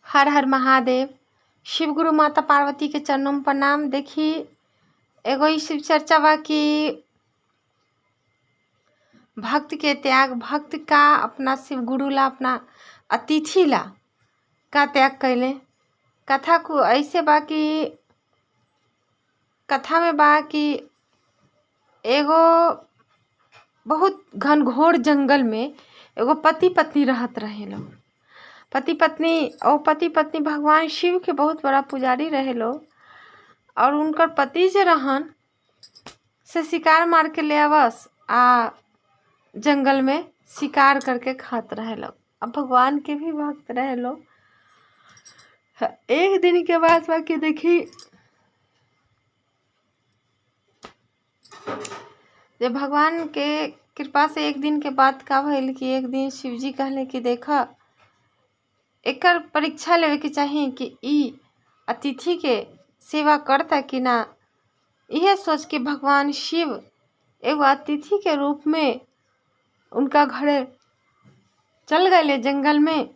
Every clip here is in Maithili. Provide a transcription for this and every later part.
हर हर महादेव। शिव गुरु माता पार्वती के चरणों में प्रणाम। देखी एगो ई शिव चर्चा बा कि भक्त के त्याग, भक्त का अपना शिव गुरु ला, अपना अतिथि ला का त्याग कैले। कथा को ऐसे बा कि कथा में बा कि एगो बहुत घनघोर जंगल में एगो पति पत्नी रहत रहे लोग। पति पत्नी भगवान शिव के बहुत बड़ा पुजारी रहे लोग। और उनकर पति जे रहन से शिकार मार के ले आवस आ जंगल में शिकार करके खात रहे लोग। अब भगवान के भी भक्त रहे लोग। एक दिन के बाद बाकी देखी जब भगवान के कृपा से एक दिन के बाद का भइल कि एक दिन शिव जी कहले कि देखा एकर परीक्षा लेवे के चाहिए कि ई अतिथि के सेवा करता कि ना। यह सोच के भगवान शिव एगो अतिथि के रूप में उनका घरे चल गए। जंगल में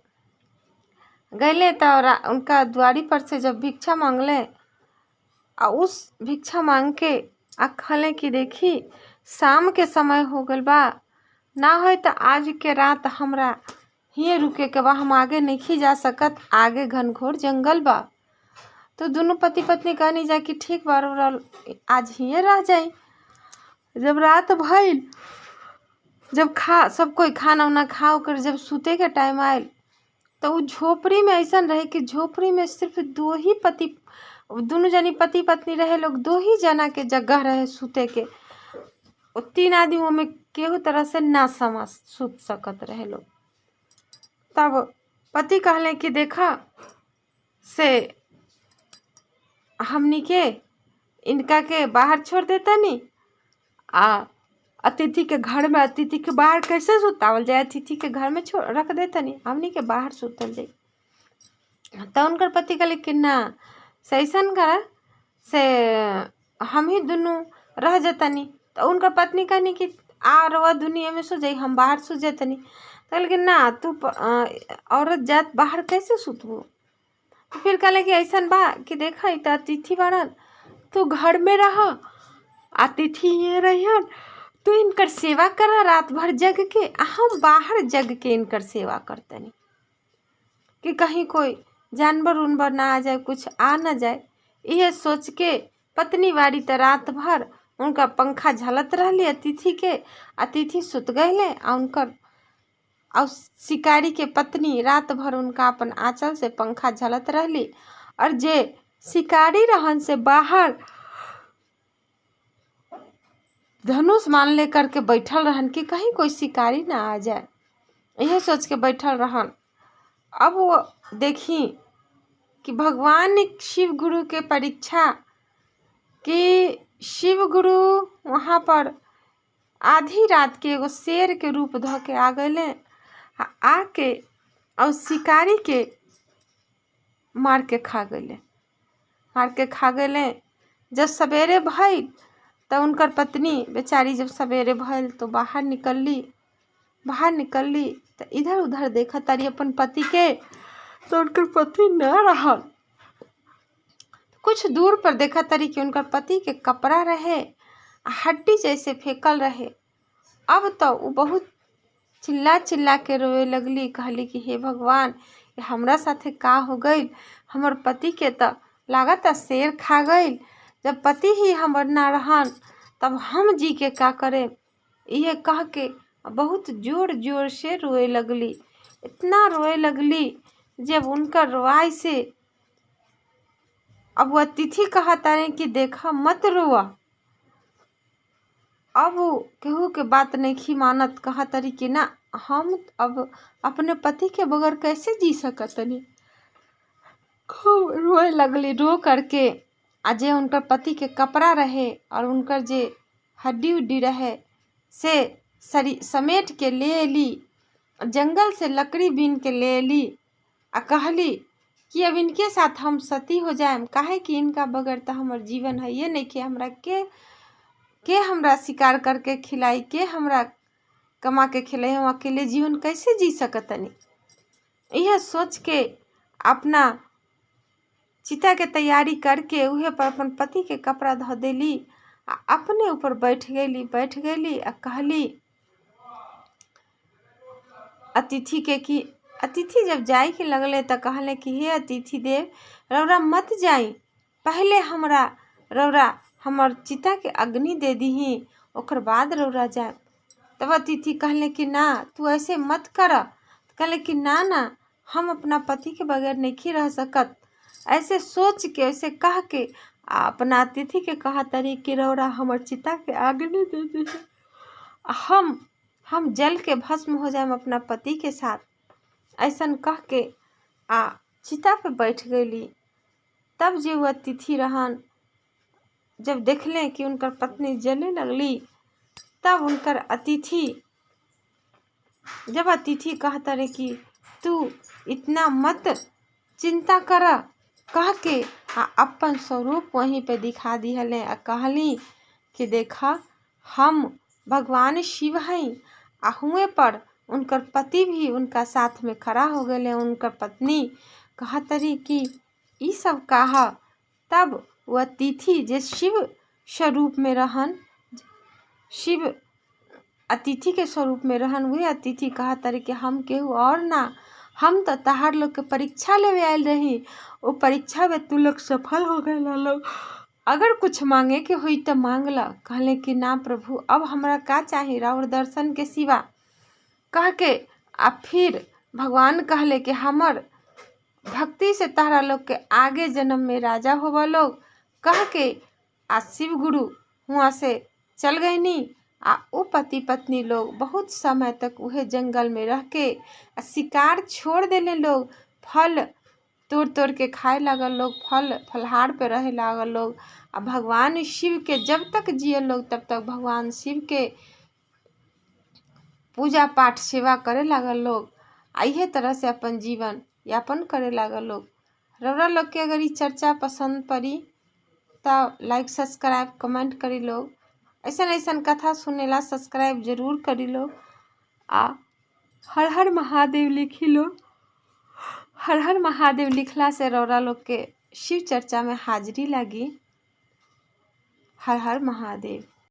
गए तो उनका द्वारी पर से जब भिक्षा मांगले आ उस भिक्षा मांग के खले कि देखी शाम के समय हो गल बा, ना हो तो आज के रात हमरा हिये रुके के बा, हम आगे नहीं जा सकत, आगे घनघोर जंगल बा। तो दोनों पति पत्नी कहनी जा कि ठीक बा आज हिये रह जाई। जब रात भइल, जब सब कोई खाना उना खा कर जब सूते के टाइम आयल तो वो झोपड़ी में ऐसा रहे कि झोपड़ी में सिर्फ दोनों जनी पति पत्नी रहे लोग। दो ही जना के जगह रहे सूते के। वो तीन आदमियों में केहू तरह से ना समझ सूत सकत रहे लोग। तब पति कहले कि देखा से हमनी के इनका के बाहर छोड़ देता नहीं आ अतिथि के घर में, अतिथि के बाहर कैसे सुतावल जाए, अतिथि के घर में रख देता नहीं, हमनी के बाहर सुतल जाए। तो उनकर पति कहले कि ना से ऐसन करा से हम ही दोनों रह जाता नहीं। तो उनकर पत्नी कहनी कि आ रवा दुनिया में सो जाई, हम बाहर सो जाता नहीं। तो कहले कि ना तू औरत जात बाहर कैसे सुतबो। तो फिर कहले कि ऐसन बा कि देखा इ अतिथि बाड़न, तू घर में रह, अतिथि ये रहियन, तू इनकर सेवा करा रात भर जग के, हम बाहर जग के इनकर सेवा करतनी कि कहीं कोई जानवर उनवर ना आ जाए, कुछ आ ना जाए। यह सोच के पत्नी वारी तो रात भर उनका पंखा झलत रहली अतिथि के। अतिथि सुत गए और शिकारी के पत्नी रात भर उनका अपन आंचल से पंखा झलत रहली। और जे शिकारी रहन से बाहर धनुष मान ले करके बैठल रहन कि कहीं कोई शिकारी ना आ जाए, यह सोच के बैठल रहन। अब वो देखी कि भगवान शिव गुरु के परीक्षा कि शिव गुरु वहाँ पर आधी रात के एगो शेर के रूप ध के आ गए, आके और शिकारी के मार के खा गए। जब सवेरे भइल तो उनकर पत्नी बेचारी जब सवेरे भइल तो बाहर निकलली तो इधर उधर देखा तारी अपन पति के, तो उनकर पति न रहल। कुछ दूर पर देखा तारी कि उनकर पति के कपड़ा रहे हड्डी जैसे फेंकल रहे। अब तो वो बहुत चिल्ला के रोए लगली, कहली कि हे भगवान हमरा साथे का हो गई, हमर पति के तो लागत शेर खा गई। जब पति ही हमर ना रहन तब हम जी के का करे। यह कह के बहुत जोर जोर से रोए लगली। इतना रोए लगली जब उनका रोआई से अब वो अतिथि कहता रहे कि देखा मत रोआ। अब वो केहू के बात नहीं मानत, कहा तरी कि ना हम अब अपने पति के बगैर कैसे जी सकतनी। खूब रोए लगली। रो करके जे उनकर पति के कपड़ा रहे और उनकर जे हड्डी उड्डी रहे से समेट के ले ली, जंगल से लकड़ी बीन के ले ली आ कहली कि अब इनके साथ हम सती हो जाएम, काहे कि इनका बगैर तो हमार जीवन है ये नहीं कि हमरा के हमरा शिकार करके खिलाई, के हमरा कमा के खिलाई, हम अकेले जीवन कैसे जी सकतनी। यह सोच के अपना चिता के तैयारी करके उहे पर अपन पति के कपड़ा धो देली आ अपने ऊपर बैठ गईली आ कहली अतिथि के कि अतिथि जब जाए के लगले तो कहले कि हे अतिथि देव, रौरा मत जाई, पहले रौरा हमर चिता के अग्नि दे दीही, ओकर बाद रौरा जाए। तब अतिथि कहले कि ना, तू ऐसे मत कर। कहले कि ना, हम अपना पति के बगैर नहीं रह सकत। ऐसे सोच के, ऐसे कह के अपना अतिथि के कहा तरी कि रौरा हमर चिता के अग्नि दे दीही, हम जल के भस्म हो जाए अपना पति के साथ। ऐसन कह के चिता पे बैठ गईली। तब जो वो अतिथि रहन, जब देखले कि उनकर पत्नी जलने लगली, तब जब अतिथि कहता रहे कि तू इतना मत चिंता कर, कह के अपन स्वरूप वहीं पे दिखा दिहले। कहली कि देखा, हम भगवान शिव हैं। हुए पर उनकर पति भी उनका साथ में खड़ा हो गए। उनकर पत्नी कहतरी कि ई सब कहा। तब वह अतिथि जे शिव स्वरूप में रहन, शिव अतिथि के स्वरूप में रहन, वही अतिथि कहतरी कि हम केहू और ना, हम तो तहार लोग के परीक्षा लेवे आयल रही। वो परीक्षा में तू लोग सफल हो गए लोग। अगर कुछ मांगे के हुई तो मांग ला। कहले कि ना प्रभु, अब हमरा का चाहिए राउर दर्शन के सिवा। कह के फिर भगवान कहले कि हमर भक्ति से तारा लोग के आगे जन्म में राजा होवा लोग। कह के शिव गुरु वहाँ से चल गए नी। वो पति पत्नी लोग बहुत समय तक उहे जंगल में रह के शिकार छोड़ देले लोग। फल तोड़ के खाए लागल लोग, फलहार पे रहे लागल लोग। भगवान शिव के जब तक जिए लोग, तब तक भगवान शिव के पूजा पाठ सेवा करे लागल लोग। इहे तरह से अपन जीवन यापन करे लागल लोग। रौरा लोग के अगर ये चर्चा पसंद पड़ी तो लाइक सब्सक्राइब कमेंट करी लोग। ऐसा कथा सुनेला सब्सक्राइब जरूर करी लोग। हर हर महादेव लिखी लोग। हर हर महादेव लिखला से रौरा लोग के शिव चर्चा में हाजिरी लगी। हर हर महादेव।